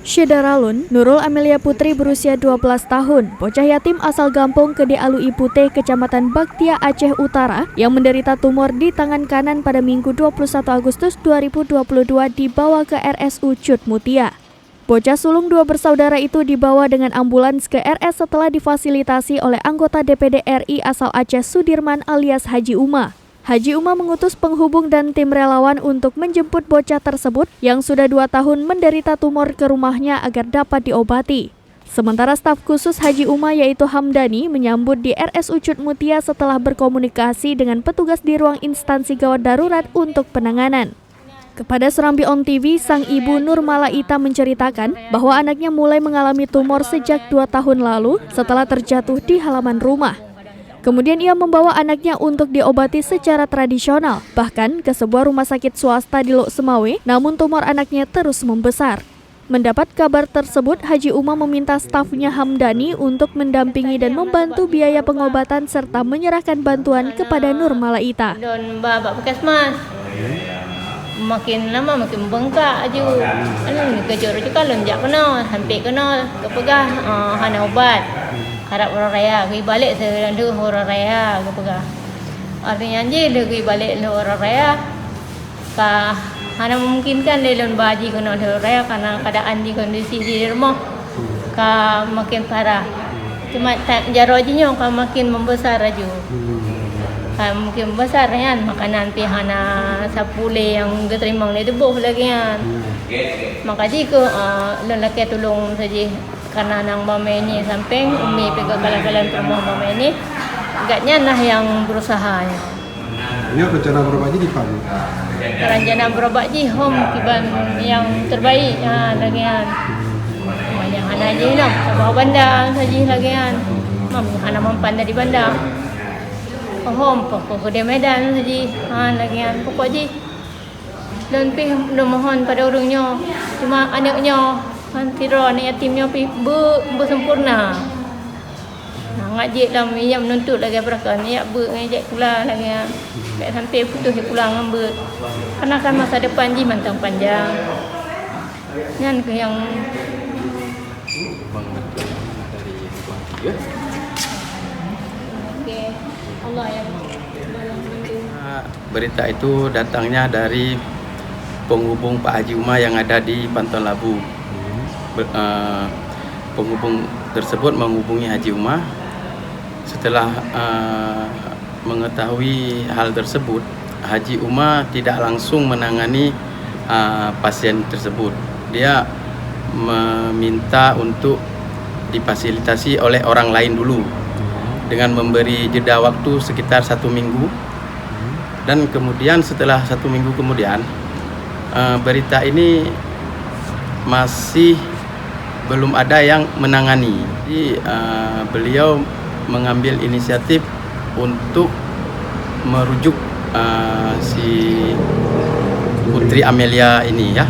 Syedaralun, Nurul Amelia Putri berusia 12 tahun, bocah yatim asal Gampong Gede Alu Ipute, Kecamatan Baktia, Aceh Utara, yang menderita tumor di tangan kanan pada Minggu 21 Agustus 2022 dibawa ke RSU Cut Mutia. Bocah sulung dua bersaudara itu dibawa dengan ambulans ke RS setelah difasilitasi oleh anggota DPD RI asal Aceh Sudirman alias Haji Uma. Haji Uma mengutus penghubung dan tim relawan untuk menjemput bocah tersebut yang sudah 2 tahun menderita tumor ke rumahnya agar dapat diobati. Sementara staf khusus Haji Uma yaitu Hamdani menyambut di RSU Cut Mutia setelah berkomunikasi dengan petugas di ruang instansi gawat darurat untuk penanganan. Kepada Serambi On TV, sang ibu Nur Malaita menceritakan bahwa anaknya mulai mengalami tumor sejak 2 tahun lalu setelah terjatuh di halaman rumah. Kemudian ia membawa anaknya untuk diobati secara tradisional, bahkan ke sebuah rumah sakit swasta di Lok Semawe, namun tumor anaknya terus membesar. Mendapat kabar tersebut, Haji Uma meminta stafnya Hamdani untuk mendampingi dan membantu biaya pengobatan serta menyerahkan bantuan kepada Nur Malaita. Don babak puskesmas. Makin lama makin bengkak aja. Anu kejor juga lonjak kena, hampir kena kepegah hana obat. Harap orang raya, pergi balik saya lu orang raya ke pegah. Artinya je pergi balik lu orang raya. Ka hana memungkinkan dia lon baji kena orang raya karena keadaan di kondisi di rumah. Ka makin parah. Cuma jaro aja ka makin membesar aja. Ka makin besar kan makanan pi hana sapule yang keterima ni debuh lagi kan. Maka jika lon laki tolong saja karena nang mama ini samping umi pegang kalan-kalan rumah mama ini agaknya nah yang berusaha ya. Ini rencana berobat di pagi. Rencana berobat di home kiban yang terbaik lagi kan. Banyak anak aja nak bawa bandar saja lagi kan. Mam anak mampan dari bandar. Home pokok dia Medan saja lagi kan pokok je. Dan pi mohon pada orangnya cuma anaknya Tiro ni yatimnya pi bersempurna. Ngajik lah yang menuntut lagi berapa ni ya ngajik pula lagi. Kat sampai putus pulang ngambil. Karena kan masa depan ji mantang panjang. Ngan ke yang Okey. Allah yang berita itu datangnya dari penghubung Pak Haji Uma yang ada di Pantun Labu. Penghubung tersebut menghubungi Haji Uma. Setelah mengetahui hal tersebut, Haji Uma tidak langsung menangani pasien tersebut. Dia meminta untuk difasilitasi oleh orang lain dulu dengan memberi jeda waktu sekitar 1 minggu. Dan kemudian setelah 1 minggu kemudian berita ini masih belum ada yang menangani. Jadi beliau mengambil inisiatif untuk merujuk si Putri Amelia ini ya.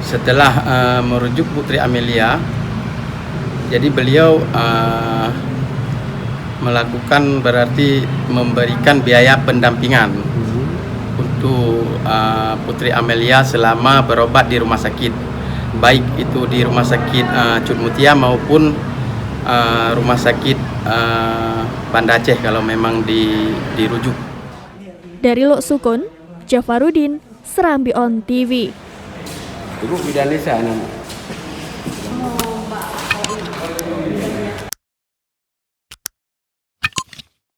Setelah merujuk Putri Amelia, jadi beliau melakukan berarti memberikan biaya pendampingan untuk Putri Amelia selama berobat di rumah sakit. Baik itu di rumah sakit Cut Mutia maupun rumah sakit Banda Aceh kalau memang dirujuk. Dari Lok Sukun, Jafarudin, Serambi On TV. Ibu bidan desa nama.